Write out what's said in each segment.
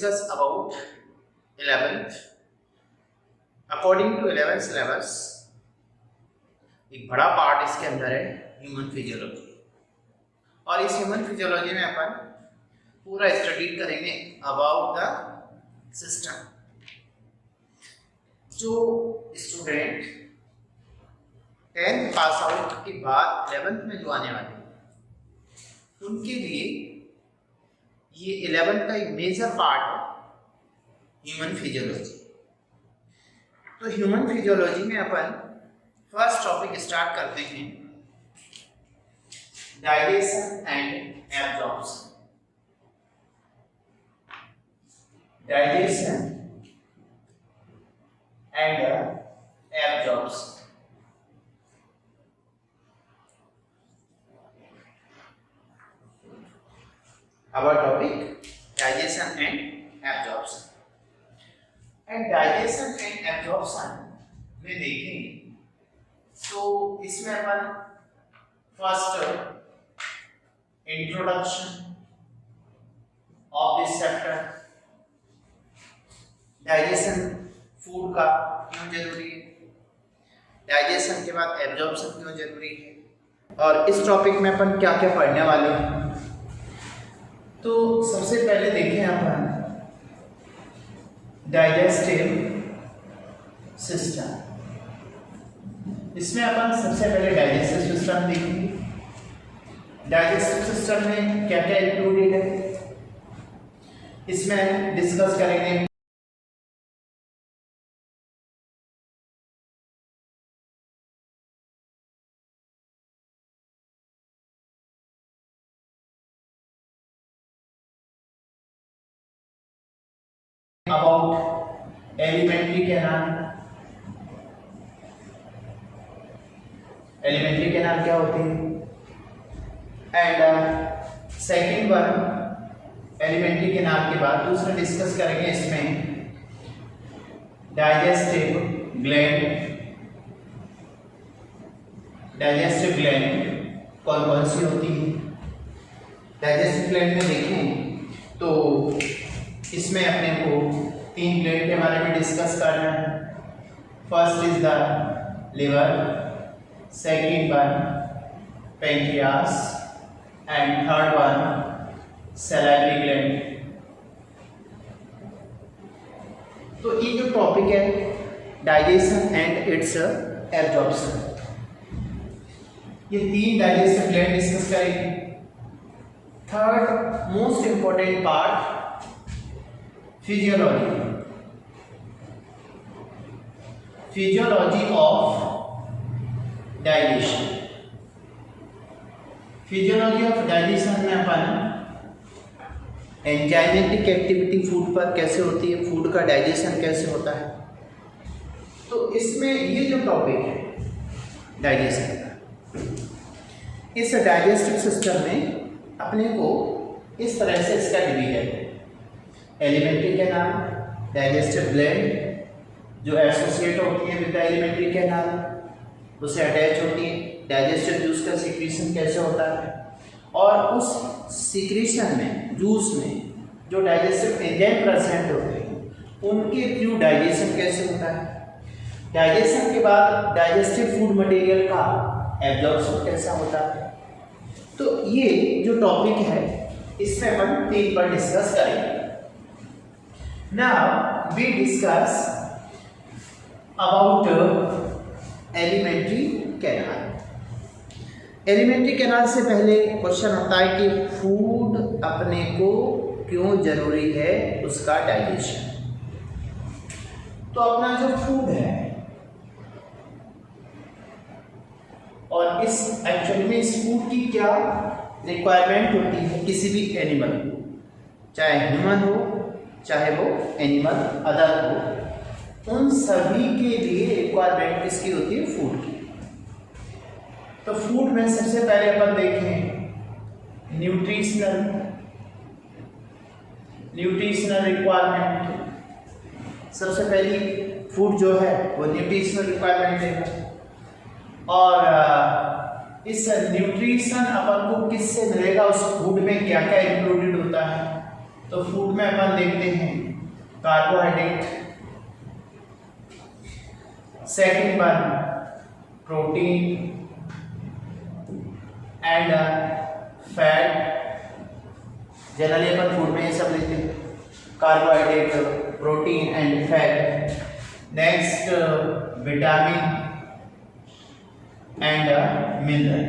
discuss about 11th. According to 11th syllabus, एक बड़ा part इसके अंदर है ह्यूमन फिजियोलॉजी, और इस ह्यूमन फिजियोलॉजी में अपन पूरा स्टडी करेंगे अबाउट द सिस्टम। जो स्टूडेंट 10th पास आउट के बाद 11th में जो आने वाले उनके लिए ये 11th का एक मेजर पार्ट है ह्यूमन फिजियोलॉजी। तो ह्यूमन फिजियोलॉजी में अपन फर्स्ट टॉपिक स्टार्ट करते हैं digestion and absorption. Digestion and absorption. Our topic digestion and absorption. And digestion and absorption में देखें तो इसमें अपन first introduction of this chapter, digestion food का क्यों जरूरी है, डाइजेशन के बाद एब्जॉर्प्शन क्यों जरूरी है, और इस टॉपिक में अपन क्या क्या पढ़ने वाले हैं। तो सबसे पहले देखें अपन डाइजेस्टिव सिस्टम। इसमें अपन सबसे पहले डाइजेस्टिव सिस्टम देखेंगे। डाइजेस्टिव सिस्टम में क्या क्या इंक्लूडेड है इसमें डिस्कस करेंगे। About elementary canal। elementary canal क्या होती है, and second one elementary canal के बाद दूसरा डिस्कस करेंगे इसमें डाइजेस्टिव ग्लैंड। डाइजेस्टिव ग्लैंड कौन कौन सी होती है। डाइजेस्टिव ग्लैंड में देखें तो इसमें अपने को 3 ग्लैंड के बारे में डिस्कस करना है। First is the liver, second one pancreas, and third one salivary gland. तो ये जो टॉपिक है डाइजेशन एंड इट्स एब्जॉर्प्शन, ये 3 डाइजेस्टिव ग्लैंड डिस्कस करेंगे। Third most important part physiology. Physiology of digestion. Physiology of digestion में अपन enzymatic activity food पर कैसे होती है, फूड का डाइजेशन कैसे होता है। तो इसमें ये जो टॉपिक है डाइजेशन का, इस डाइजेस्टिव सिस्टम में अपने को इस तरह से इसका डिवीजन है। एलिमेंट्री कैनाल, डाइजेस्टिव ग्लैंड जो एसोसिएट होती है विद द एलिमेंट्री कैनाल, उससे अटैच होती है। डाइजेस्टिव जूस का सीक्रेशन कैसे होता है, और उस सीक्रेशन में जूस में जो डाइजेस्टिव एंजाइम प्रेजेंट होते हैं उनके थ्रू डाइजेशन कैसे होता है। डाइजेशन के बाद डाइजेस्टिव फूड मटेरियल का एब्जॉर्प्शन कैसा होता है। तो ये जो टॉपिक है इसमें अपन 3 पर डिस्कस करेंगे। Now we discuss about elementary canal। Alimentary canal से पहले क्वेश्चन होता है कि फूड अपने को क्यों जरूरी है, उसका डाइजेशन। तो अपना जो फूड है, और इस एक्चुअली में इस फूड की क्या रिक्वायरमेंट होती है किसी भी एनिमल को, चाहे ह्यूमन हो चाहे वो एनिमल अदर हो, उन सभी के लिए रिक्वायरमेंट किसकी होती है, फूड की। तो फूड में सबसे पहले अपन देखें न्यूट्रिशनल रिक्वायरमेंट। सबसे पहली फूड जो है वो न्यूट्रिशनल रिक्वायरमेंट है, और इस न्यूट्रिशन अपन को किससे मिलेगा, उस फूड में क्या क्या इंक्लूडेड होता है। तो फूड में अपन देखते हैं carbohydrate, second one protein and fat. Generally upon food में ये सब लेते हैं, carbohydrate, protein and fat. Next vitamin and mineral.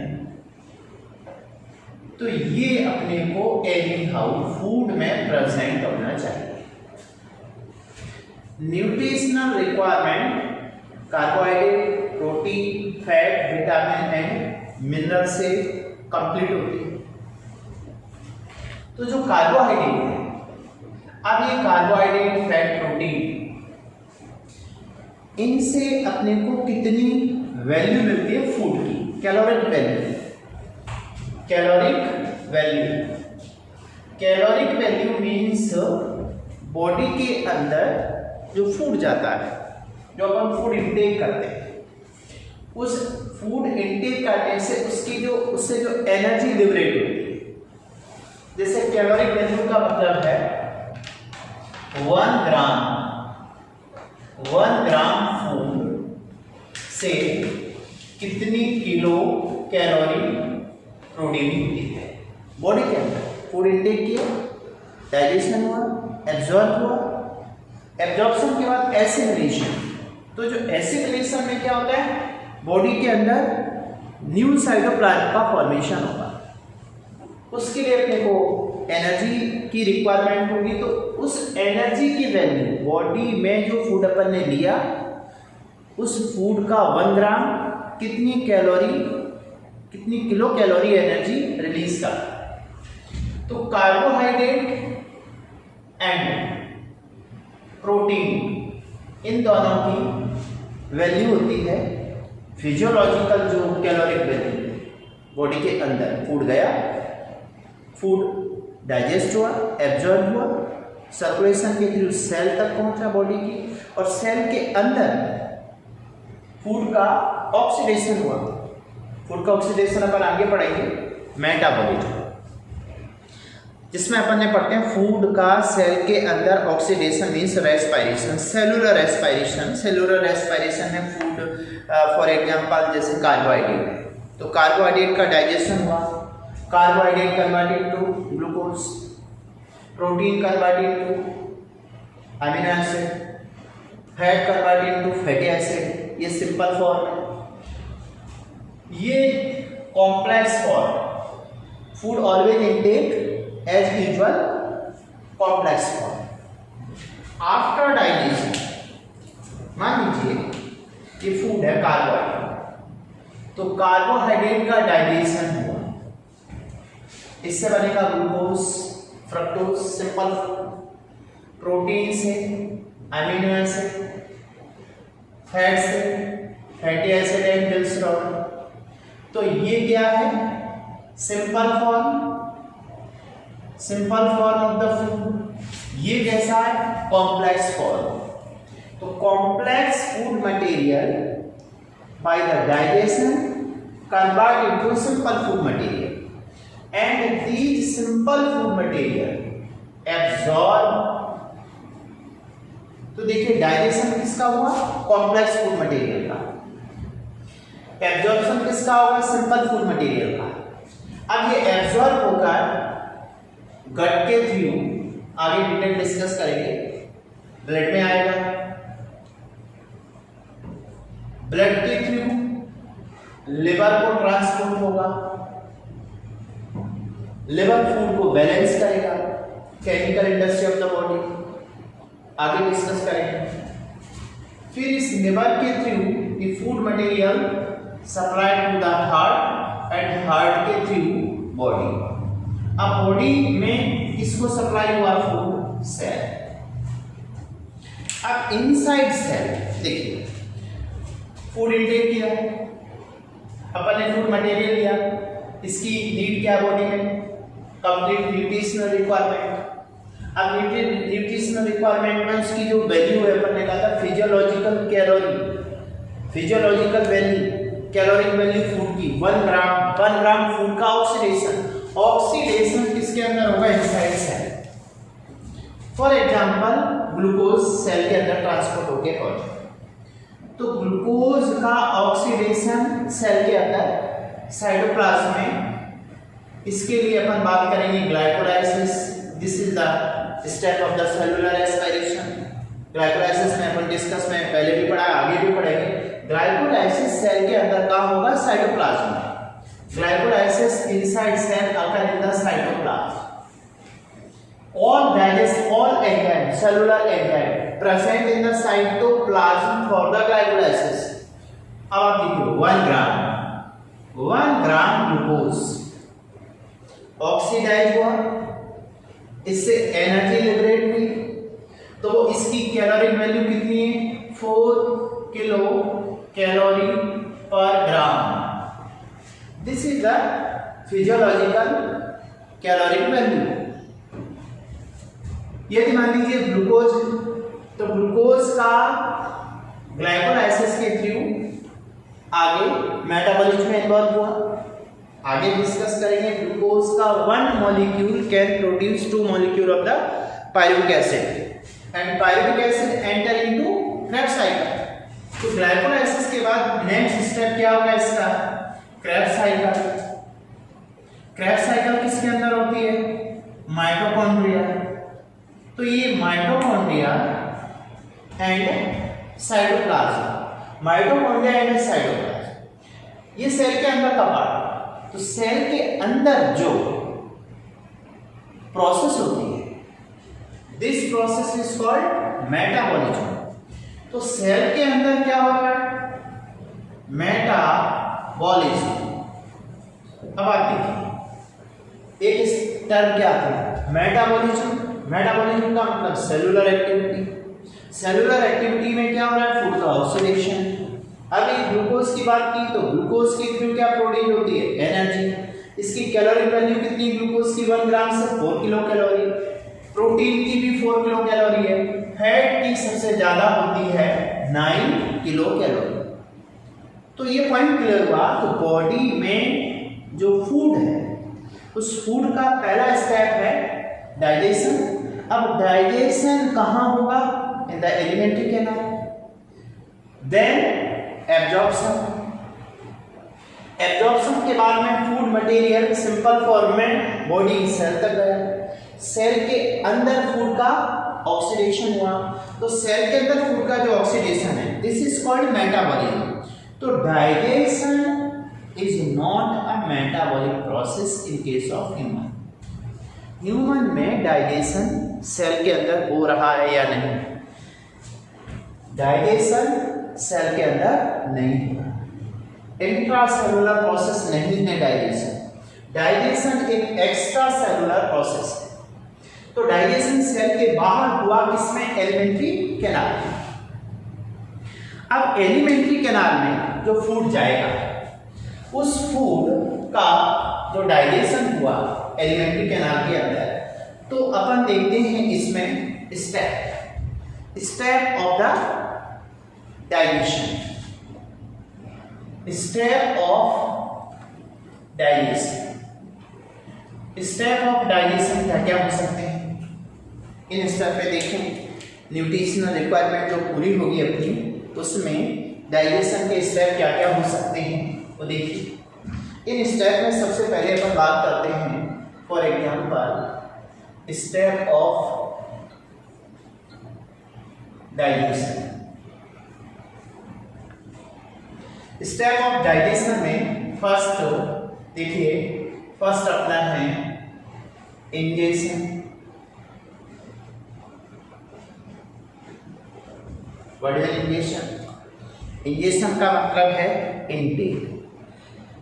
तो ये अपने को एनी हाउ फूड में प्रेजेंट होना चाहिए। Nutritional requirement carbohydrate, protein, fat, vitamin and mineral से कंप्लीट होती है। तो जो कार्बोहाइड्रेट है, अब ये कार्बोहाइड्रेट, फैट, प्रोटीन, इनसे अपने को कितनी वैल्यू मिलती है फूड की? Caloric value. Caloric value, caloric value means body के अंदर जो फूड जाता है, जो अपन फूड इंटेक करते हैं, उस फूड इंटेक करने से उससे जो एनर्जी लिबरेट होती है। जैसे कैलोरिक वैल्यू का मतलब है 1 ग्राम फूड से कितनी किलो कैलोरी प्रोड्यूस होती है बॉडी के अंदर। फूड इंटेक किया, डाइजेशन हुआ, एब्जॉर्ब हुआ, एब्जॉर्प्शन के बाद एसिमिलेशन। तो जो एसिमिलेशन में क्या होता है, बॉडी के अंदर न्यू साइटोप्लाज्म का फॉर्मेशन होगा। उसके लिए अपने को एनर्जी की रिक्वायरमेंट होगी। तो उस एनर्जी की वैल्यू बॉडी में जो फूड अपन ने लिया, उस फूड का 1 ग्राम कितनी किलो कैलोरी एनर्जी रिलीज करता। तो कार्बोहाइड्रेट एंड प्रोटीन, इन दोनों की वैल्यू होती है फिजियोलॉजिकल, जो कैलोरिक वैल्यू बॉडी के अंदर फूड गया, फूड डाइजेस्ट हुआ, एब्जॉर्ब हुआ, सर्कुलेशन के थ्रू सेल तक पहुंचा बॉडी की, और सेल के अंदर फूड का ऑक्सीडेशन हुआ। फूड का ऑक्सीडेशन अपन आगे पढ़ेंगे, मेटाबॉलिज्म, जिसमें अपन ने पढ़ते हैं फूड का सेल के अंदर oxidation means respiration, cellular respiration. Cellular respiration में फूड फॉर एग्जांपल जैसे कार्बोहाइड्रेट, तो कार्बोहाइड्रेट का डाइजेशन हुआ, carbohydrate converted to glucose, protein converted to amino acid, fat converted to fatty acid. ये सिंपल फॉर्म। ये complex form, food always intake as usual complex form. After digestion, मान लीजिए ये food है carbohydrate, तो carbohydrate का digestion हुआ, इससे बनेगा ग्लूकोज, फ्रक्टोज, सिंपल। प्रोटीन से अमीनो एसिड, फैट से फैटी एसिड एंड ग्लिसरॉल। तो ये क्या है, simple form of the food. ये कैसा है, कॉम्प्लेक्स फॉर्म। तो complex food material by the digestion convert into simple food material, and these simple food material absorb। तो देखिए डाइजेशन किसका हुआ, कॉम्प्लेक्स फूड मटेरियल का, एब्जॉर्प्शन किसका होगा, सिंपल फूड मटेरियल का। अब ये एब्जॉर्ब होकर गट के थ्रू, आगे डिटेल डिस्कस करेंगे, ब्लड में आएगा, ब्लड के थ्रू लिवर को ट्रांसपोर्ट होगा, लिवर फूड को बैलेंस करेगा, chemical industry of the body, आगे डिस्कस करेंगे। फिर इस लिवर के through the food material supplied to the heart and heart के थ्रू बॉडी। अब बॉडी में किसको सप्लाई हुआ, फूड, सेल। अब इनसाइड सेल देखिए, फूड इंटेक किया, अपन ने फूड मटेरियल लिया, इसकी नीड क्या बॉडी में, कंप्लीट न्यूट्रिशनल रिक्वायरमेंट। अब न्यूट्रिशनल रिक्वायरमेंट में उसकी जो वैल्यू है, अपन ने कहा था physiological calorie, physiological value, caloric value food की 1 ग्राम फूड का ऑक्सीडेशन किसके अंदर होगा, inside cell. For example glucose cell के अंदर ट्रांसपोर्ट होके पहुंचे, तो ग्लूकोज का ऑक्सीडेशन सेल के अंदर साइटोप्लाज्म में, इसके लिए अपन बात करेंगे glycolysis. This is the step of the cellular respiration. Glycolysis में अपन डिस्कस में पहले भी पढ़ा, आगे भी पढ़ेंगे। ग्लाइकोलाइसिस सेल के अंदर कहाँ होगा? साइटोप्लाज्म में। Glycolysis inside cell occur in the cytoplasm. All enzymes, cellular enzymes present in the cytoplasm for the glycolysis. अब आप देखिए 1 ग्राम ग्लूकोज ऑक्सीडाइज हुआ, इससे एनर्जी लिबरेट हुई, तो इसकी कैलोरी वैल्यू कितनी है? 4 किलो कैलोरी पर gram. This is the physiological calorie value. यदि मान लीजिए ग्लूकोज, तो ग्लूकोज का ग्लाइकोलाइसिस के थ्रू आगे मेटाबॉलिज्म में इन्वॉल्व हुआ। आगे डिस्कस करेंगे। ग्लूकोज का 1 molecule can produce 2 molecule of the pyruvic acid and pyruvic acid enter into Krebs cycle. तो ग्लाइकोलाइसिस के बाद नेक्स्ट स्टेप क्या होगा इसका? Krebs cycle. क्रेब्स साइकिल किसके अंदर होती है? माइटोकॉन्ड्रिया। तो ये mitochondria and cytoplasm, mitochondria and cytoplasm, ये सेल के अंदर का पार्ट। तो सेल के अंदर जो प्रोसेस होती है, this process is called metabolism. तो सेल के अंदर क्या हो रहा है? मेटाबॉलिज्म। अब आप देखिए, एक टर्म क्या था? मेटाबॉलिज्म। मेटाबॉलिज्म का मतलब सेलुलर एक्टिविटी। सेलुलर एक्टिविटी में क्या हो रहा है? फूड का ऑक्सीडेशन। अभी ग्लूकोज की बात की, तो ग्लूकोज के थ्रू क्या प्रोड्यूस होती है? एनर्जी। इसकी कैलोरी वैल्यू कितनी? ग्लूकोज की 1 ग्राम से 4 किलो कैलोरी। प्रोटीन की भी 4 किलो कैलोरी है। फैट की सबसे ज्यादा होती है 9 किलो कैलोरी। तो ये पॉइंट क्लियर हुआ। तो बॉडी में जो फूड है, उस फूड का पहला स्टेप है डाइजेशन। अब डाइजेशन कहाँ होगा? In the alimentary canal. Then absorption. Absorption के बाद में फूड मटेरियल सिंपल फॉर्म में बॉडी सेल तक गया। सेल के अंदर फूड का ऑक्सीडेशन हुआ। तो सेल के अंदर फूड का जो ऑक्सीडेशन है, दिस इज कॉल्ड मेटाबॉलिज्म। तो digestion is not a metabolic process in case of human. Human में डाइजेशन सेल के अंदर हो रहा है या नहीं? डाइजेशन सेल के अंदर नहीं है। इंट्रासेलुलर प्रोसेस नहीं है डाइजेशन। डाइजेशन एक एक्स्ट्रा सेलुलर प्रोसेस है। तो डाइजेशन सेल के बाहर हुआ किसमें? Alimentary canal. अब एलिमेंट्री कैनाल में जो फूड जाएगा, उस फूड का जो डाइजेशन हुआ एलिमेंट्री कैनाल के अंदर, तो अपन देखते हैं इसमें step of the digestion. Step of digestion. Step of digestion क्या क्या हो सकते हैं? इन स्टेप पे देखें, न्यूट्रिशनल रिक्वायरमेंट जो पूरी होगी अपनी, उसमें डाइजेशन के स्टेप क्या क्या हो सकते हैं वो देखिए। इन स्टेप में सबसे पहले अपन बात करते हैं, for example step of digestion. Step of digestion में फर्स्ट देखिए, फर्स्ट अपना है ingestion. What is ingestion? Ingestion का मतलब है इनटेक।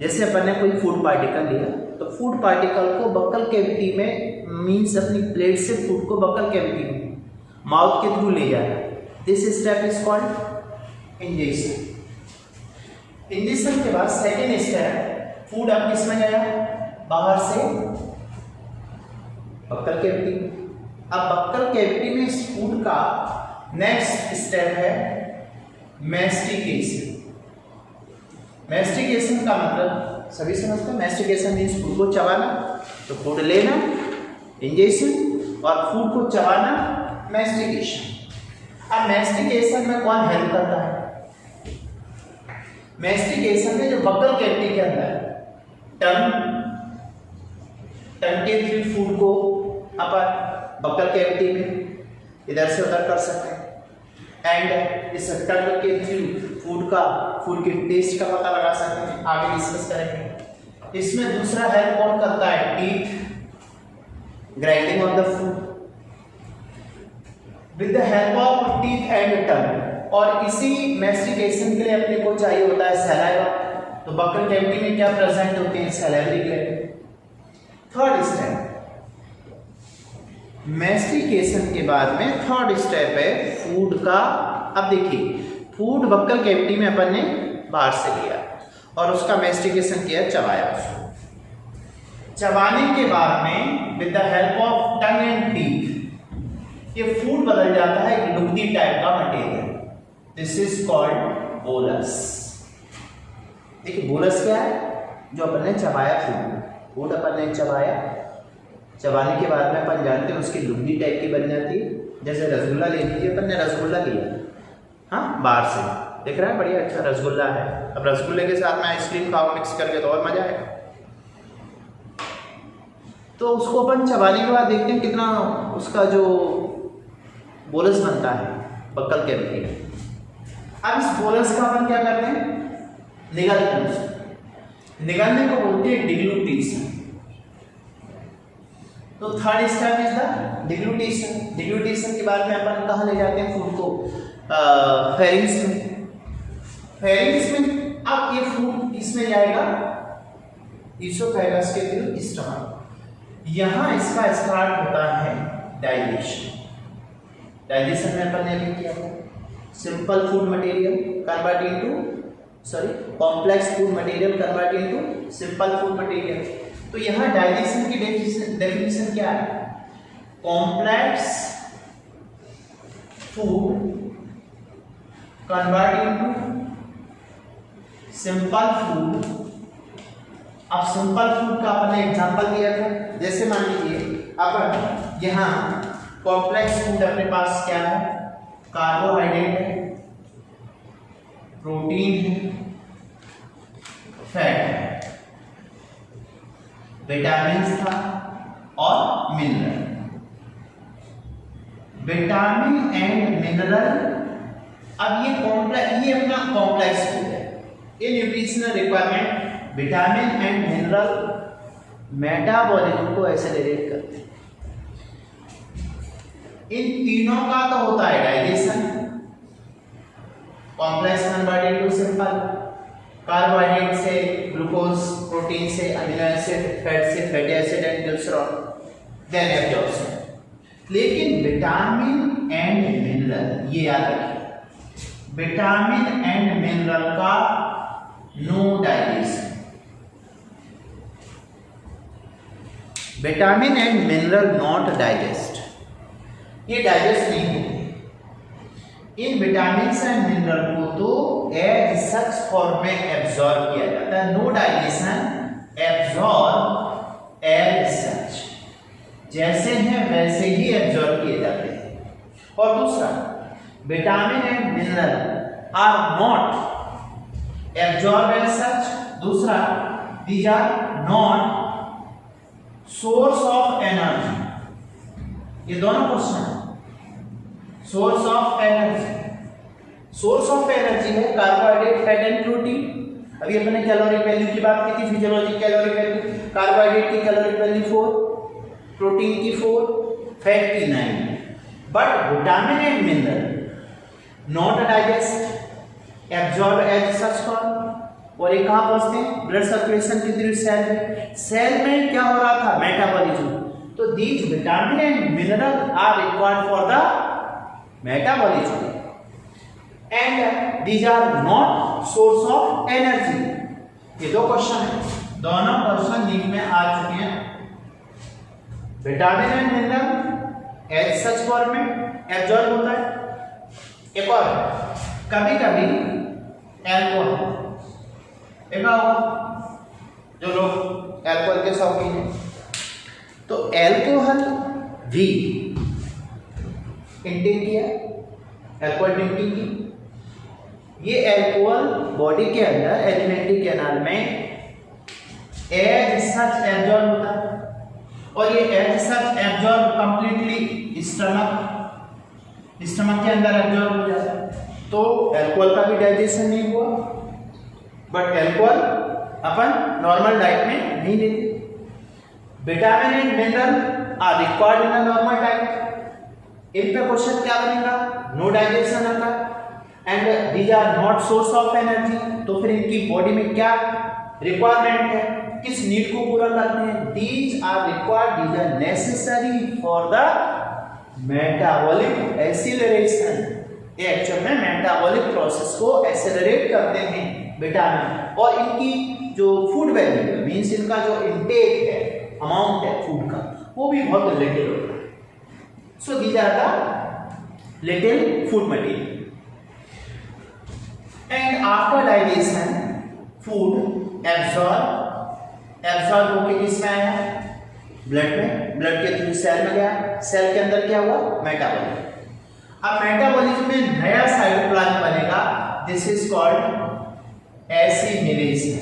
जैसे अपन ने कोई फूड पार्टिकल लिया, तो फूड पार्टिकल को बक्कल कैविटी में, मीन्स अपनी प्लेट से फूड को बक्कल कैविटी में माउथ के थ्रू ले जाना। This step is called ingestion. Ingestion के बाद सेकेंड स्टेप, फूड अब किस में गया? बाहर से बक्कल कैविटी। अब बक्कल कैविटी में इस फूड का नेक्स्ट स्टेप है मैस्टिकेशन। मैस्टिकेशन का मतलब सभी समझते हैं। मैस्टिकेशन मीन्स फूड को चबाना, तो फूड लेना, इंजेशन, और फूड को चबाना, मैस्टिकेशन। अब मैस्टिकेशन में कौन हेल्प करता है? मैस्टिकेशन में जो बक्कल कैविटी के अंदर टंग के थ्रू फूड को अपन बक्कल कैविटी में इधर से उधर कर सकते हैं एंड इस टंग के थ्रू फूड के टेस्ट का पता लगा सकते हैं, आगे डिस्कस करेंगे। इसमें दूसरा हेल्प कौन करता है? Teeth, grinding of the food with the help of teeth and tongue. और इसी मैस्टिकेशन के लिए अपने को चाहिए होता है सलाइवा। तो बक्कल कैविटी में क्या प्रेजेंट होते हैं? Salivary gland. Third step, mastication के बाद में थर्ड स्टेप है फूड का। अब देखिए, फूड बक्कल कैविटी में अपन ने बाहर से लिया और उसका मैस्टिकेशन किया, चबाया उसको। चबाने के बाद में with the help of tongue and teeth ये फूड बदल जाता है एक लुगदी टाइप का material. This is called bolus. देखिए बोलस क्या है? जो अपन ने चबाया फूड अपन ने चबाया, चबाने के बाद में अपन जानते हैं उसकी लुगदी टाइप की बन जाती है। जैसे रसगुल्ला ले लीजिए, अपन ने रसगुल्ला लिया, हाँ बाहर से दिख रहा है बढ़िया अच्छा रसगुल्ला है। अब रसगुल्ले के साथ में आइसक्रीम खाओ मिक्स करके तो और मजा आएगा। तो उसको अपन चबाने के बाद देखते हैं कितना उसका जो बोलस बनता है बक्कल कैविटी में। अब इस बोलस का अपन क्या करते हैं? निगलते हैं। निगलने को बोलते हैं डिग्लूटेशन। तो थर्ड स्टेप इज द डिग्लूटेशन। डिग्लूटेशन के बाद में अपन कहाँ ले जाते हैं फूड को? फेरिंग्स में। फेरिंग्स में अब ये फूड किसमें जाएगा? ईसोफेगस के थ्रू स्टमक। यहाँ इसका स्टार्ट होता है डाइजेशन। डाइजेशन में अपन ने भी किया था simple food material convert into complex food material convert into simple food material. तो यहाँ डाइजेशन की डेफिनेशन क्या है? Complex food convert into simple food. अब सिंपल फूड का अपने एग्जांपल दिया था, जैसे मान लीजिए अपन यहाँ कॉम्प्लेक्स फूड अपने पास क्या है? कार्बोहाइड्रेट है, प्रोटीन है, फैट है, विटामिन था और मिनरल। विटामिन एंड मिनरल, अब ये अपना कॉम्प्लेक्स फूड है। ये nutritional requirement vitamin and mineral metabolism को एक्सेलरेट करते हैं। इन तीनों का तो होता है digestion, complex converted to simple, carbohydrate से ग्लूकोज, प्रोटीन से अमीनो एसिड, फैट से fatty acid and glycerol, then absorption. लेकिन विटामिन एंड मिनरल ये याद रखिए, विटामिन एंड मिनरल का no digestion. Vitamin and mineral not digest, ये डाइजेस्ट नहीं होते। इन विटामिन एंड मिनरल को तो एज सच फॉर्म में एब्जॉर्ब किया जाता है। No digestion, absorb as such, जैसे हैं वैसे ही एब्जॉर्ब किए जाते हैं। और दूसरा, vitamin and mineral are not absorb as such. दूसरा, these are not source of energy. ये दोनों क्वेश्चन है। Source of energy, source of energy है कार्बोहाइड्रेट, फैट एंड प्रोटीन। अभी अपने कैलोरिक वैल्यू की बात की थी, फिजियोलॉजिक कैलोरिक वैल्यू। कार्बोहाइड्रेट की कैलोरिक वैल्यू 4, प्रोटीन की 4, फैट की 9। But vitamin and mineral not digest, absorb as such form. और ये कहाँ पहुंचते हैं? ब्लड सर्कुलेशन के थ्रू सेल में। सेल में क्या हो रहा था? मेटाबॉलिज्म। तो these vitamin and mineral are required for the metabolism and these are not source of energy. ये दो क्वेश्चन है, दोनों क्वेश्चन नीट में आ चुके हैं। Vitamin and mineral as such form में एब्जॉर्ब होता है। एक और, कभी कभी एल्कोहल, देखा होगा जो लोग एल्कोहल के शौकीन हैं, तो एल्कोहल भी इंटेक किया, अल्कोहल ड्रिंकिंग की। ये अल्कोहल बॉडी के अंदर एलिमेंट्री कैनाल में एज सच एब्जॉर्ब होता है, और ये as such absorb completely stomach के अंदर एब्जॉर्ब हो जाता है। तो अल्कोहल का भी डाइजेशन नहीं हुआ, बट अल्कोहल अपन नॉर्मल डाइट में नहीं लेते। Vitamin and mineral are required in a normal diet. इन पे क्वेश्चन क्या बनेगा? नो डाइजेशन होता and these are not source of energy. तो फिर इनकी बॉडी में क्या रिक्वायरमेंट है, किस नीड को पूरा करते हैं? These are required, these are necessary for the metabolic acceleration. ये एक्चुअल में मेटाबॉलिक प्रोसेस को एक्सेलरेट करते हैं विटामिन, और इनकी जो फूड वैल्यू है, मीन्स इनका जो इंटेक है, अमाउंट है फूड का, वो भी बहुत लिटिल होता है। So these are the little food material. And after digestion food absorb होके किसमें आया? ब्लड में, ब्लड के थ्रू सेल में गया, सेल के अंदर क्या हुआ? मेटाबॉलिज्म। अब मेटाबॉलिज्म में नया साइटोप्लाज्म बनेगा, दिस इज कॉल्ड एसिमिलेशन।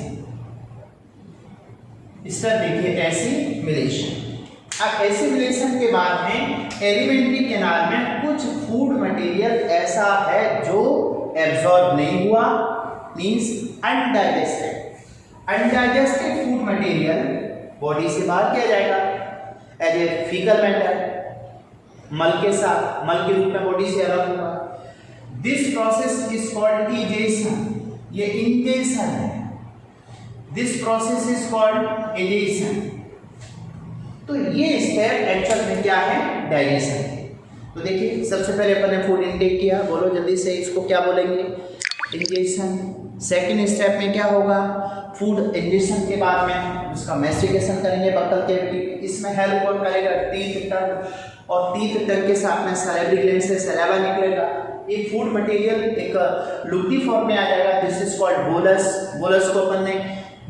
इस तरह देखिए एसिमिलेशन। अब एसिमिलेशन के बाद में एलिमेंट्री कैनाल में कुछ फूड मटेरियल ऐसा है जो एब्जॉर्ब नहीं हुआ, means undigested. Undigested food material body से बाहर किया जाएगा एज ए फीकल मैटर, मल के साथ, मल के रूप में बॉडी से अलग होगा। This process is called egestion. ये इंजेशन है। This process is called egestion. तो ये स्टेप एक्चुअल में क्या है? डाइजेशन। तो देखिए सबसे पहले अपन ने फूड इनटेक किया, बोलो जल्दी से इसको क्या बोलेंगे? इंजेशन। सेकेंड स्टेप में क्या होगा? फूड इंजेशन के बाद में उसका मैस्टिकेशन करेंगे बक्कल कैविटी। इसमें हेल्प कौन करेगा? टीथ टंग, और टीथ टंग के साथ में सैलिवरी ग्लैंड से सैलावा निकलेगा। एक फूड मटेरियल एक लुब्धी फॉर्म में आ जाएगा, this is called bolus. Bolus को अपन ने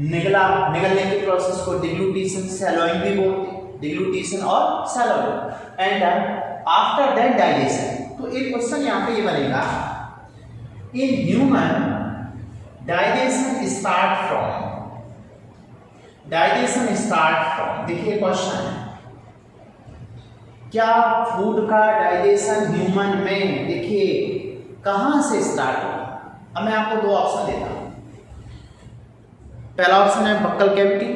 निगलने के प्रोसेस को डिग्लूटिशन, सैलोइंग भी बोलते हैं, डिग्लूटिशन और swallowing. And after that digestion. तो एक क्वेश्चन यहाँ पे ये बनेगा, in human digestion start from, देखिए क्वेश्चन है, क्या फूड का डाइजेशन ह्यूमन में देखिए कहां से स्टार्ट होगा? अब मैं आपको दो ऑप्शन देता हूं। पहला ऑप्शन है बक्कल कैविटी,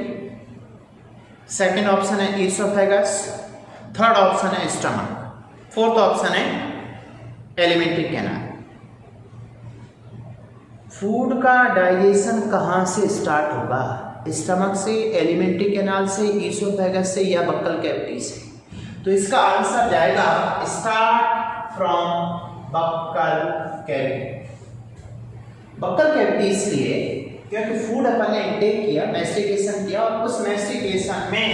सेकंड ऑप्शन है ईसोफेगस, थर्ड ऑप्शन है स्टमक, फोर्थ ऑप्शन है एलिमेंट्री कैनाल। फूड का डाइजेशन कहां से स्टार्ट होगा? स्टमक से, एलिमेंट्री कैनाल से, ईसोफेगस से या बक्कल कैविटी से? तो इसका आंसर जाएगा start from buccal cavity. Buccal cavity इसलिए क्योंकि फूड अपन ने इंटेक किया, मैस्टिकेशन किया, और उस मैस्टिकेशन में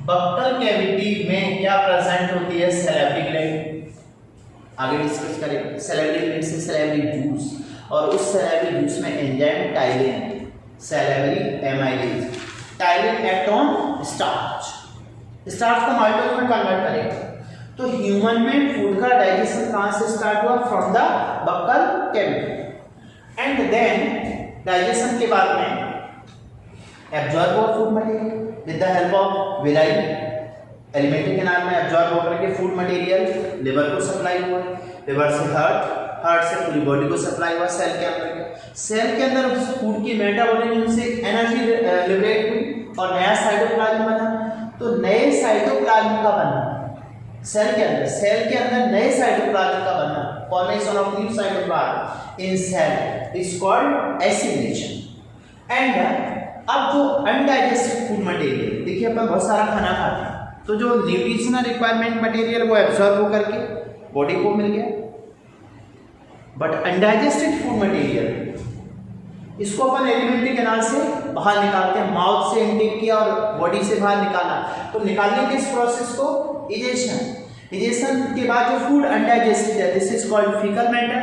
बक्कल कैविटी में क्या प्रेजेंट होती है? Salivary gland. आगे डिस्कस करेंगे। सैलिवरी ग्लैंड से सैलिवरी जूस, और उस सैलिवरी जूस में enzyme ptyalin, salivary amylase. Ptyalin act on starch, starch को माइटोज में कन्वर्ट करेगा। तो ह्यूमन में फूड का डाइजेशन कहां से स्टार्ट हुआ? From the buccal cavity. And then digestion के बाद में एब्जॉर्ब हुआ food material with the help of villi. Alimentary canal में एब्जॉर्ब होकर के फूड मटेरियल लिवर को सप्लाई हुआ, लिवर से हार्ट, हार्ट से पूरी बॉडी को सप्लाई हुआ सेल के अंदर। सेल के अंदर उस फूड की मेटाबॉलिज्म से एनर्जी लिबरेट हुई और नया साइटोप्लाज्म बना। तो नए साइटोप्लाज्म का बनना सेल के अंदर नए साइटोप्लाज्म का बनना, formation of new cytoplasm in cell is called assimilation. And अब जो अनडाइजेस्टेड फूड मटेरियल, देखिए अपन बहुत सारा खाना खाते हैं, तो जो न्यूट्रिशनल रिक्वायरमेंट मटेरियल वो एब्जॉर्ब होकर के बॉडी को मिल गया, बट अनडाइजेस्टेड फूड मटेरियल इसको अपन एलिमेंट्री कैनाल से बाहर निकालते हैं। माउथ से इनटेक किया और बॉडी से बाहर निकाला, तो निकालने के इस प्रोसेस को इजेशन। इजेशन के बाद जो फूड अनडाइजेस्टेड है, this is called faecal matter.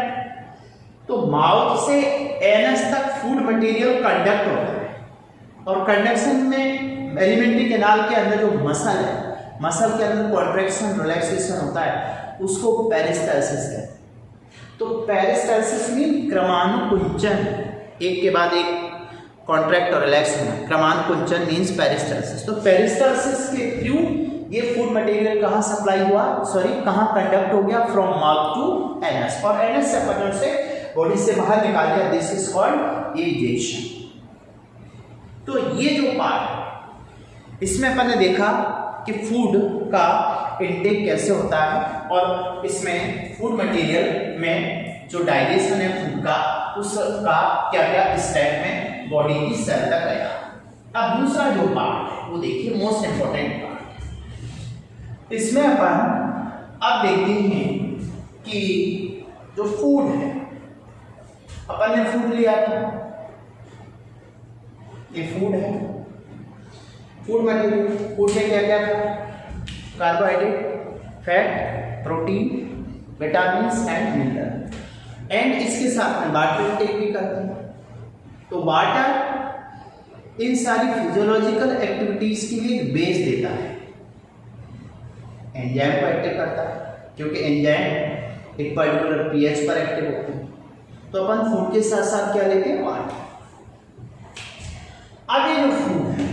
तो माउथ से एनस तक फूड मटेरियल कंडक्ट होता है, और कंडक्शन में एलिमेंट्री कैनाल के अंदर जो मसल है, मसल के अंदर कॉन्ट्रैक्शन रिलैक्सेशन होता है, उसको पेरिस्टाल्सिस कहते हैं। तो पेरिस्टाल्सिस मीन क्रमानुकुंचन, एक के बाद एक कॉन्ट्रैक्ट और रिलैक्स होना, क्रमानुकुंचन मीन्स पेरिस्टाल्सिस। तो पेरिस्टाल्सिस के थ्रू ये फूड मटेरियल कहाँ सप्लाई हुआ, कहाँ कंडक्ट हो गया, फ्रॉम माउथ टू एनस, और एनस से अपन उसे बॉडी से बाहर निकाल दिया, दिस इज कॉल्ड इजेक्शन। तो ये जो पार्ट है इसमें अपन ने देखा कि फूड का इंटेक कैसे होता है और इसमें फूड मटेरियल में जो डाइजेशन है फूड का, उसका क्या क्या स्टेप में बॉडी की सेल तक गया। अब दूसरा जो पार्ट है वो देखिए मोस्ट इंपॉर्टेंट पार्ट, इसमें अपन अब देखते हैं कि जो फूड है, अपन ने फूड लिया था, ये फूड है, फूड मटेरियल, फूड में क्या क्या था, carbohydrate, fat, protein, vitamins and mineral, and इसके साथ में वाटर इंटेक भी करते हैं। तो वाटर इन सारी फिजियोलॉजिकल एक्टिविटीज के लिए बेस देता है, एंजाइम को एक्टिव करता है, क्योंकि एंजाइम एक पर्टिकुलर पीएच पर एक्टिव होते हैं। तो अपन फूड के साथ साथ क्या लेते हैं, वाटर। अब ये जो फूड है,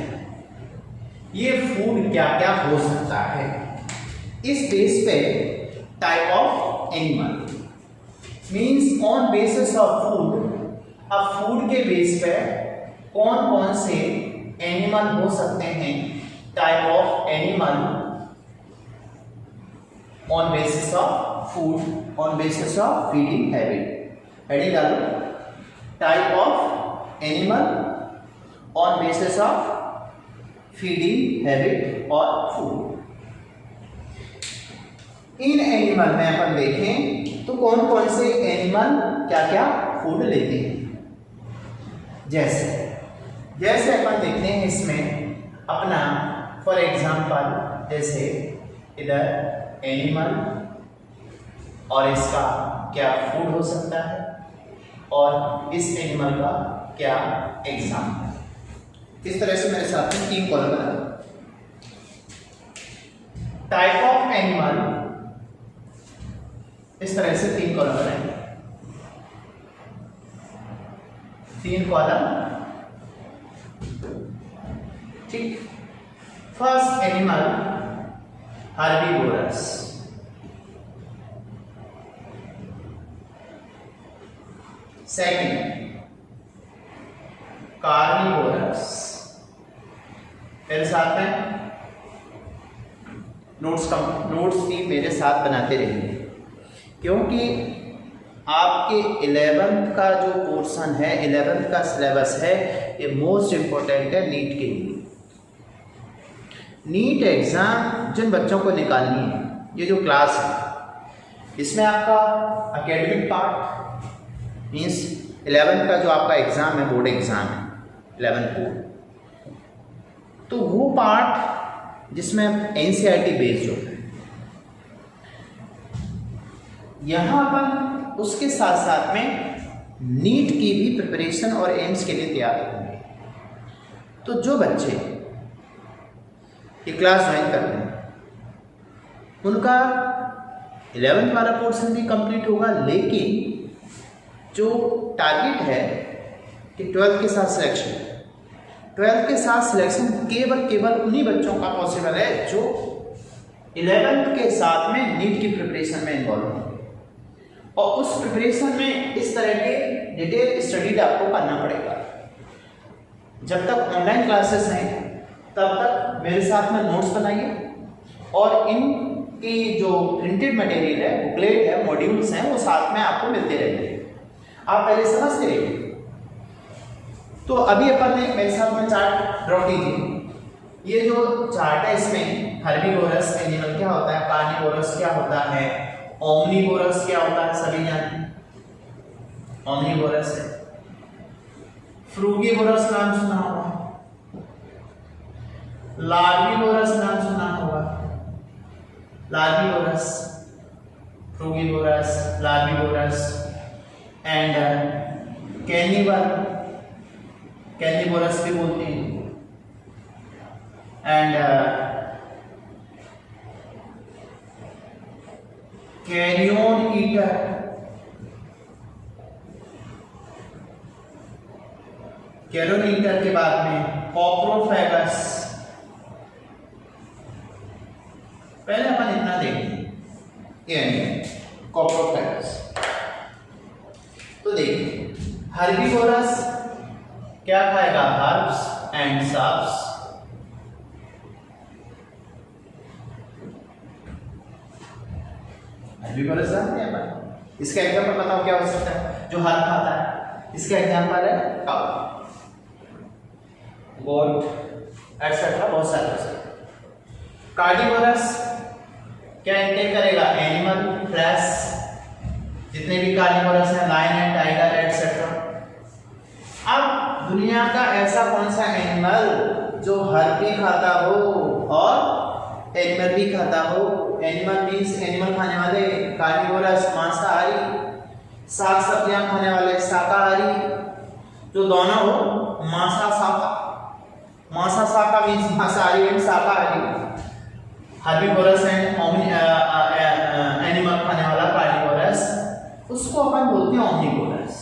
ये फूड क्या क्या हो सकता है, इस बेस पे type of animal means on basis of food, अब फूड के बेस पे कौन कौन से एनिमल हो सकते हैं, type of animal on basis of food, on basis of feeding habit, heading डालो, type of animal on basis of feeding habit और फूड। इन एनिमल में अपन देखें तो कौन कौन से एनिमल क्या क्या फूड लेते हैं। जैसे अपन देखते हैं इसमें अपना फॉर एग्जांपल, जैसे इधर एनिमल और इसका क्या फूड हो सकता है और इस एनिमल का क्या एग्जाम्पल। इस तरह से मेरे साथ में 3 कॉलम बना, टाइप ऑफ एनिमल, इस तरह से 3 कॉलम बनाएंगे, 3 कॉलम, ठीक। First animal herbivorous, second carnivorous, मेरे साथ में नोट्स भी मेरे साथ बनाते रहिए, क्योंकि आपके 11th का जो पोर्शन है, 11th का सिलेबस है, ये मोस्ट इम्पोर्टेंट है नीट के लिए। नीट एग्ज़ाम जिन बच्चों को निकालनी है, ये जो क्लास है इसमें आपका एकेडमिक पार्ट मीन्स 11th का जो आपका एग्ज़ाम है, बोर्ड एग्ज़ाम है 11th बोर्ड, तो वो पार्ट जिसमें एनसीईआरटी बेस्ड होता है, यहाँ पर उसके साथ साथ में नीट की भी प्रिपरेशन और एम्स के लिए तैयार होंगे। तो जो बच्चे ये क्लास ज्वाइन करते हैं उनका 11th वाला पोर्शन भी कंप्लीट होगा, लेकिन जो टारगेट है कि 12th के साथ सिलेक्शन, 12th के साथ सिलेक्शन केवल उन्हीं बच्चों का पॉसिबल है जो 11th के साथ में नीट की प्रिपरेशन में इन्वॉल्व होंगे। और उस प्रिपरेशन में इस तरह के डिटेल स्टडी आपको करना पड़ेगा। जब तक ऑनलाइन क्लासेस हैं तब तक मेरे साथ में नोट्स बनाइए, और इनकी जो प्रिंटेड मटेरियल है, बुकलेट है, मॉड्यूल्स हैं, वो साथ में आपको मिलते रहेंगे, आप पहले समझते रहिए। तो अभी अपन ने मेरे साथ में चार्ट ड्रॉ कीजिए। ये जो चार्ट है इसमें हर्बीवोरस एनिमल क्या होता है, कार्निवोरस क्या होता है, ओमनीवोरस क्या होता है, सभी जानते हैं ओमनीवोरस है। फ्रूगीवोरस नाम सुना होगा, लार्वीवोरस नाम सुना होगा, larvivorous, frugivorous, larvivorous and carnivorous भी बोलते हैं, and carrion eater, carrion eater के बाद में कॉप्रोफेगस। पहले अपन इतना देखेंगे, ये कॉप्रोफेगस। तो देखिए हर्बीवोरस क्या खाएगा, हर्ब्स एंड सब्स। हर्बीवोरस जानते हैं अपन, इसका एग्जांपल बताओ क्या हो सकता है जो हर्ब खाता है। इसका एग्जांपल है काऊ, गोट एटसेट्रा, बहुत सारे हो सकते हैं। कार्निवोरस क्या इंटेक करेगा, एनिमल फ्लैश, जितने भी कार्निवोरस हैं, लायन एंड टाइगर एटसेट्रा। अब दुनिया का ऐसा कौन सा एनिमल जो हर्ब भी खाता हो और एनिमल भी खाता हो। एनिमल मीन्स एनिमल खाने वाले, कार्निवोरस मांसाहारी, साग सब्जियां खाने वाले शाकाहारी, जो दोनों हो मांसा शाका। मांसा शाका मीन्स मांसाहारी एंड शाकाहारी। हर्बीवोरस एंड एनिमल खाने वाला कार्निवोरस, उसको अपन बोलते हैं ओमनिवोरस।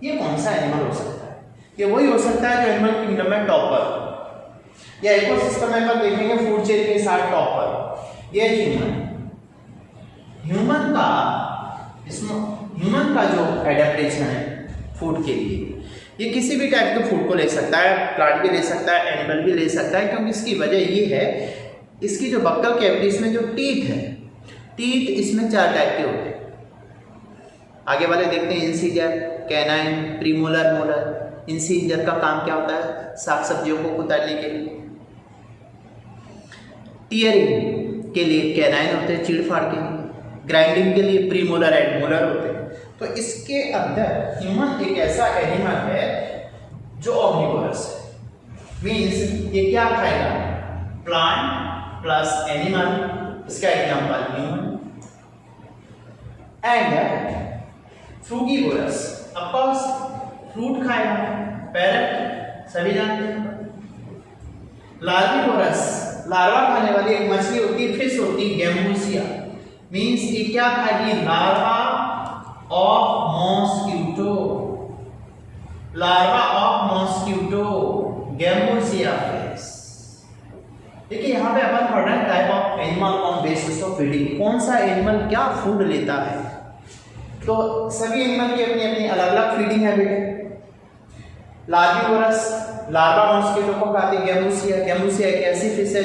ये कौन सा एनिमल हो सकता है, ये वही हो सकता है जो एनिमल किंगडम में टॉपर, या इकोसिस्टम में अपन देखेंगे फूड चेन के साथ टॉपर, ये ह्यूमन का जो एडेप्टेशन है फूड के लिए, ये किसी भी टाइप के फूड को ले सकता है, प्लांट भी ले सकता है, एनिमल भी ले सकता है। क्योंकि इसकी वजह ये है, इसकी जो बक्कल कैविटीज में जो टीथ है, टीथ इसमें 4 टाइप के होते हैं। आगे वाले देखते हैं, incisor, canine, premolar, molar. Incisor का काम क्या होता है, साग सब्जियों को कुतरने के लिए। टीयरिंग के लिए कैनाइन होते हैं, चीड़ फाड़ के लिए। ग्राइंडिंग के लिए प्रीमोलर एंड मोलर होते हैं। तो इसके अंदर ह्यूमन एक ऐसा एनिमल है जो ओमनिवोरस है। मीन्स ये क्या खाएगा, प्लांट प्लस एनिमल, इसका example human. And frugivorous, of course fruit खाएगा, पैरट सभी जानते हैं। लार्विवोरस, लार्वा खाने वाली एक मछली होती है, फिश होती है, गैम्बूसिया। मीन्स ये क्या खाएगी, larva of mosquito, larva of mosquito, gambusia fish. देखिए यहाँ पे अपन पढ़ रहे हैं type of animal on basis of feeding, कौन सा एनिमल क्या फूड लेता है। तो सभी एनिमल की अपनी अपनी अलग अलग फीडिंग हैबिट है। लार्विवोरस लार्वा मॉस्किटो को खाती है, गैम्बूसिया एक ऐसी फिश है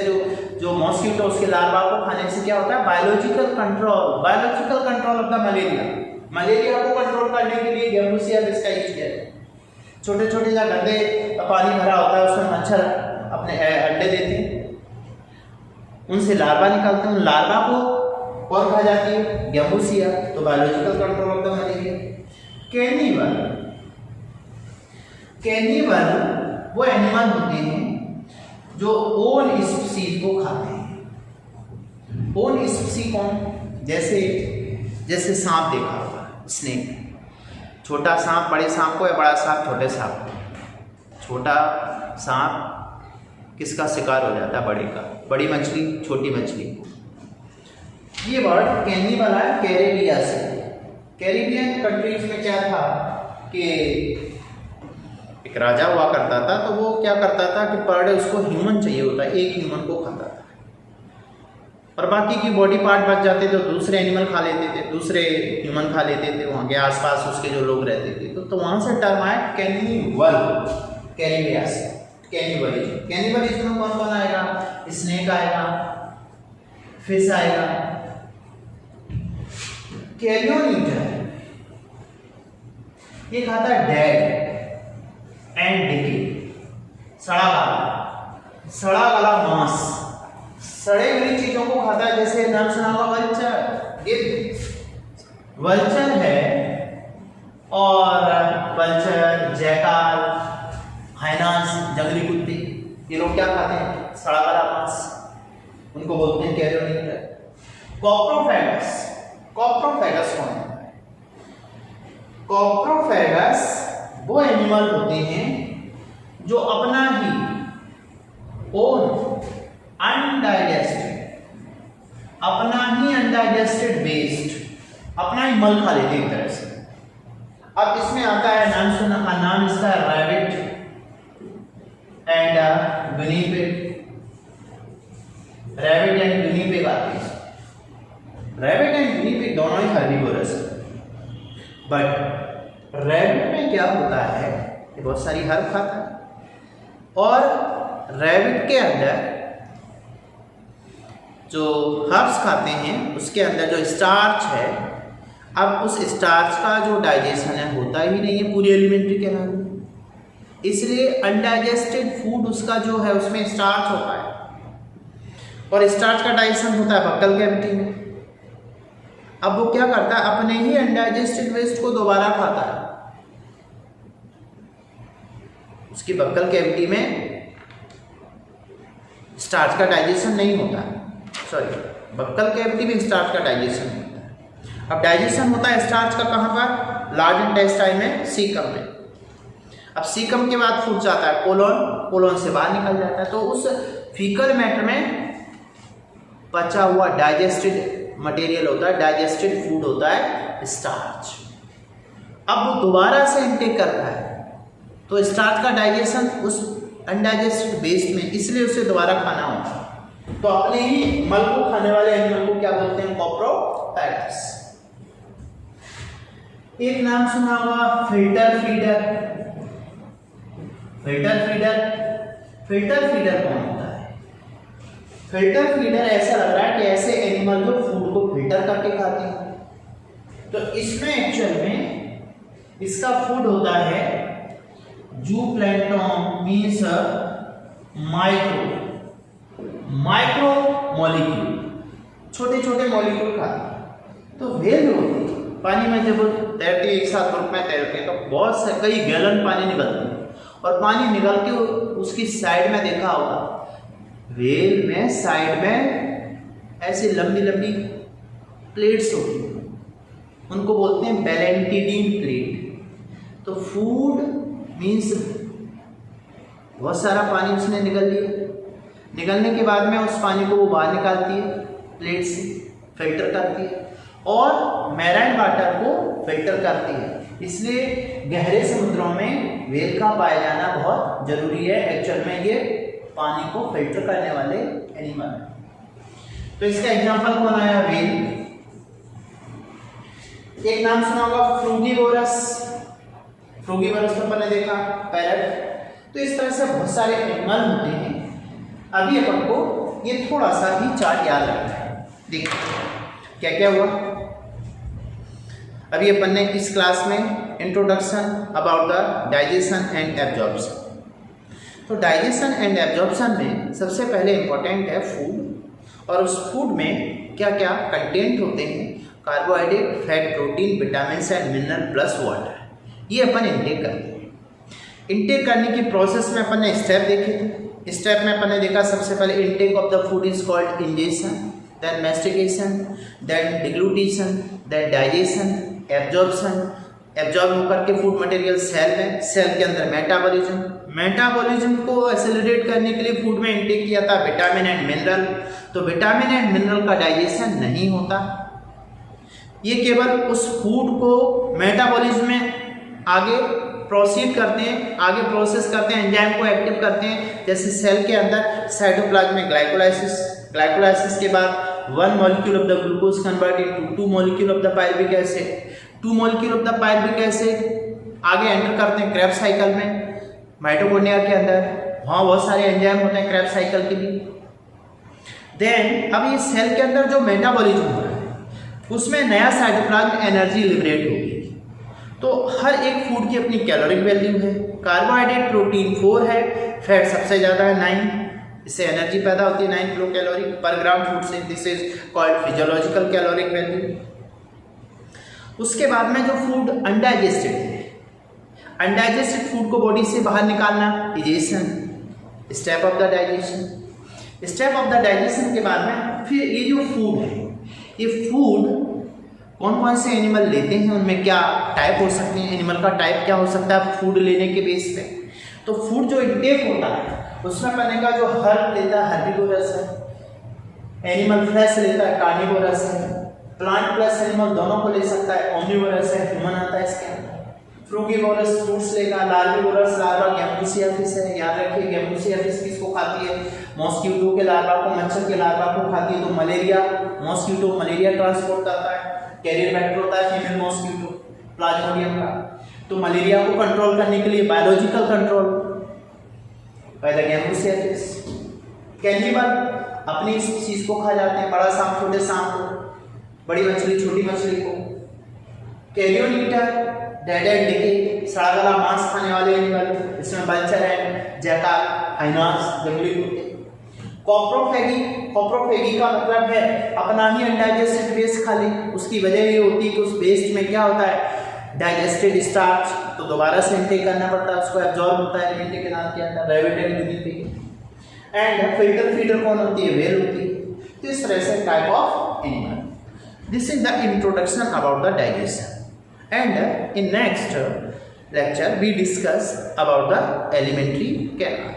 जो मॉस्किटो उसके लार्वा को खाने से क्या होता है, biological control of the malaria को कंट्रोल करने के लिए गैम्बूसिया फिश का यूज किया है। छोटे छोटे जहाँ गंदे पानी भरा होता है उसमें मच्छर अपने अंडे देते हैं, उनसे लार्वा निकालते हैं, उन लार्वा को कौन खा जाती है, गैम्बूसिया। तो biological control of the malaria. Cannibal वो एनिमल होते हैं जो ओन स्पीसीज को खाते हैं। ओन स्पीसीज कौन, जैसे सांप देखा होगा, स्नेक, छोटा सांप बड़े सांप को या बड़ा सांप छोटे सांप को। छोटा सांप किसका शिकार हो जाता है, बड़े का, बड़ी मछली छोटी मछली को। ये वर्ड कैनिबल है कैरेबिया से। कैरेबियन कंट्रीज में क्या था कि एक राजा हुआ करता था, तो वो क्या करता था कि पर डे उसको ह्यूमन चाहिए होता, एक ह्यूमन को खाता था, और बाकी की बॉडी पार्ट बच जाते थे तो दूसरे एनिमल खा लेते थे, दूसरे ह्यूमन खा लेते थे, वहाँ के आसपास उसके जो लोग रहते थे। तो वहाँ से टर्म आया कैनिबल, कैरेबिया से। कैनिबलिज्म में कौन कौन आएगा, स्नेक आएगा, फिश आएगा। कैरियन ईटर ये खाता है डेड एंड डिके, सड़ा गला मांस, सड़े गली चीजों को खाता है। जैसे नाम सुना होगा वल्चर, गिद्ध वल्चर है, और वल्चर, जैकाल, हाइनास, जंगली कुत्ते, ये लोग क्या खाते हैं, सड़ा गला मांस, उनको बोलते हैं कैरियन ईटर। कॉप्रोफेगस कौन है, कॉप्रोफेगस वो एनिमल होते हैं जो अपना ही ओन अपना ही अनडाइजेस्टेड वेस्ट, अपना ही मल खा लेते हैं एक तरह से। अब इसमें आता है नाम इसका rabbit and guinea pig. Rabbit and guinea pig आते हैं। रैबिट एंड गिनी पिग दोनों ही हर्बीवोरस है, बट रैबिट में क्या होता है, ये बहुत सारी हर्ब खाता है और रैबिट के अंदर जो हर्ब्स खाते हैं उसके अंदर जो स्टार्च है, अब उस स्टार्च का जो डाइजेशन है होता ही नहीं है पूरी एलिमेंट्री के नाम में, इसलिए अनडाइजेस्टेड फूड उसका जो है उसमें स्टार्च होता है और स्टार्च का डाइजेशन होता है बक्कल कैविटी में। अब वो क्या करता है, अपने ही अनडाइजेस्टेड वेस्ट को दोबारा खाता है। उसकी बक्कल कैविटी में स्टार्च का डाइजेशन नहीं होता है, सॉरी बक्कल कैविटी में स्टार्च का डाइजेशन होता है। अब डाइजेशन होता है स्टार्च का कहाँ पर, लार्ज इंटेस्टाइन में, सीकम में। अब सीकम के बाद फूड जाता है कोलोन, कोलोन से बाहर निकल जाता है। तो उस फीकल मैटर में बचा हुआ डाइजेस्टेड मटेरियल होता है, डाइजेस्टेड फूड होता है स्टार्च। अब वो दोबारा से इनटेक करता है तो स्टार्च का डाइजेशन उस अनडाइजेस्टेड वेस्ट में, इसलिए उसे दोबारा खाना होता है। तो अपने ही मल को खाने वाले एनिमल को क्या बोलते हैं, कॉप्रोपैक्ट्स। एक नाम सुना होगा filter feeder. Filter feeder, filter feeder कौन होता है? फिल्टर फीडर ऐसा लग रहा है कि ऐसे एनिमल जो फूड को फिल्टर करके खाते हैं। तो इसमें एक्चुअल में इसका फूड होता है जूप्लैंक्टन, मीन्स माइक्रो मॉलिक्यूल, छोटे छोटे मॉलिक्यूल खाते हैं। तो व्हेल जो होती है पानी में जब तैरती है, एक साथ ग्रुप में तैरते हैं, तो बहुत से कई गैलन पानी निकलते हैं और पानी निकल के उसकी साइड में देखा होगा, व्हेल में साइड में ऐसी लंबी लंबी प्लेट्स होती हैं, उनको बोलते हैं बेलेंटिडीन प्लेट। तो फूड मीन्स बहुत सारा पानी उसने निकल लिया, निकलने के बाद में उस पानी को वो बाहर निकालती है प्लेट से, फिल्टर करती है और मैराइन वाटर को फिल्टर करती है। इसलिए गहरे समुद्रों में व्हेल का पाया जाना बहुत जरूरी है। एक्चुअल में ये पानी को फिल्टर करने वाले एनिमल है। तो इसका एग्जांपल कौन आया, व्हेल। एक नाम सुना होगा फ्रूगीवोरस। फ्रूगीवोरस तो अपन ने देखा, पैरट। तो इस तरह से बहुत सारे एनिमल होते हैं। अभी अपन को ये थोड़ा सा ही चार्ट याद रखना है। देखिए क्या क्या हुआ। अभी अपन ने इस क्लास में introduction about the digestion and absorption. तो डाइजेशन एंड एब्जॉर्प्शन में सबसे पहले इंपॉर्टेंट है फूड, और उस फूड में क्या क्या कंटेंट होते हैं, carbohydrate, fat, protein, vitamin and mineral plus water, ये अपन इनटेक करते हैं। इनटेक करने की प्रोसेस में अपन ने स्टेप देखे थे। स्टेप में अपन ने देखा सबसे पहले intake of the food is called ingestion, then mastication, then deglutition, then digestion, absorption. Absorb होकर के फूड मटेरियल सेल में, सेल के अंदर मेटाबॉलिज्म, मेटाबॉलिज्म को एक्सेलरेट करने के लिए फूड में इनटेक किया था विटामिन एंड मिनरल। तो विटामिन एंड मिनरल का डाइजेशन नहीं होता, ये केवल उस फूड को मेटाबॉलिज्म में आगे प्रोसीड करते हैं, आगे प्रोसेस करते हैं, एंजाइम को एक्टिव करते हैं। जैसे सेल के अंदर साइटोप्लाज्म में ग्लाइकोलाइसिस, ग्लाइकोलाइसिस के बाद 1 molecule of the glucose convert into 2 molecule of the pyruvic acid, 2 molecule of the pyruvic acid आगे एंटर करते हैं क्रेब्स साइकिल में, माइटोकॉन्ड्रिया के अंदर। वहाँ बहुत सारे एंजाइम होते हैं क्रेब्स साइकिल के लिए। देन अब ये सेल के अंदर जो मेटाबॉलिज्म हो रहा है उसमें नया साइटोप्लाज्म एनर्जी लिबरेट होगी। तो हर एक फूड की अपनी कैलोरिक वैल्यू है। कार्बोहाइड्रेट, प्रोटीन 4 है, फैट सबसे ज़्यादा है 9, इससे एनर्जी पैदा होती है 9 किलो कैलोरी पर ग्राम फूड से। This is called physiological caloric value. उसके बाद में जो फूड अनडाइजेस्टेड है, अनडाइजेस्टेड फूड को बॉडी से बाहर निकालना, digestion, step of the digestion. Step of the digestion के बाद में फिर ये जो फूड है, ये फूड कौन कौन से एनिमल लेते हैं, उनमें क्या टाइप हो सकते हैं, एनिमल का टाइप क्या हो सकता है फूड लेने के बेस पे। तो फूड जो इंटेक होता है उसमें पहले का जो हर्ब लेता है हर्बिवोरस है, एनिमल फ्लैश लेता है, कार्निवोरस है। प्लांट प्लस एनिमल दोनों को ले सकता है, ओमनिवोरस है, ह्यूमन आता है इसके अंदर। फ्रूगिवोरस फ्रूट्स लेगा, लार्विवोरस लार्वा गैम्बूसिया फिश है, याद रखिए गैम्बूसिया फिश किसको खाती है, मॉस्किटो के लार्वा को, मच्छर के लार्वा को खाती है। तो मलेरिया, मॉस्किटो मलेरिया ट्रांसपोर्ट करता है, कैरियर वेक्टर होता है फीमेल मॉस्किटो प्लाज्मोडियम का। तो मलेरिया को कंट्रोल करने के लिए biological control by the gambusia fish. Cannibal अपनी इस चीज को खा जाते हैं, बड़ा सांप छोटे सांप को, बड़ी मछली छोटी मछली को। कैरियोनीटर डेड एंड डिके, सड़ा गला मांस खाने वाले एनिमल, इसमें बल्चर एंड जैकाल, हाइनास जंगली कुत्ते। कॉप्रोफेगी, कॉप्रोफेगी का मतलब है अपना ही अनडाइजेस्टेड वेस्ट खा ले। उसकी वजह ये होती है कि उस वेस्ट में क्या होता है, डाइजेस्टेड स्टार्च, तो दोबारा से इनटेक करना पड़ता है, उसको एब्जॉर्ब होता है एलिमेंट के नाम के अंदर, रेविटेल यूनिट पे। एंड फिल्टर फीडर कौन होती है, वेल होती है। तो इस तरह से type of animal. This is the introduction about the digestion, and in next lecture we discuss about the alimentary canal.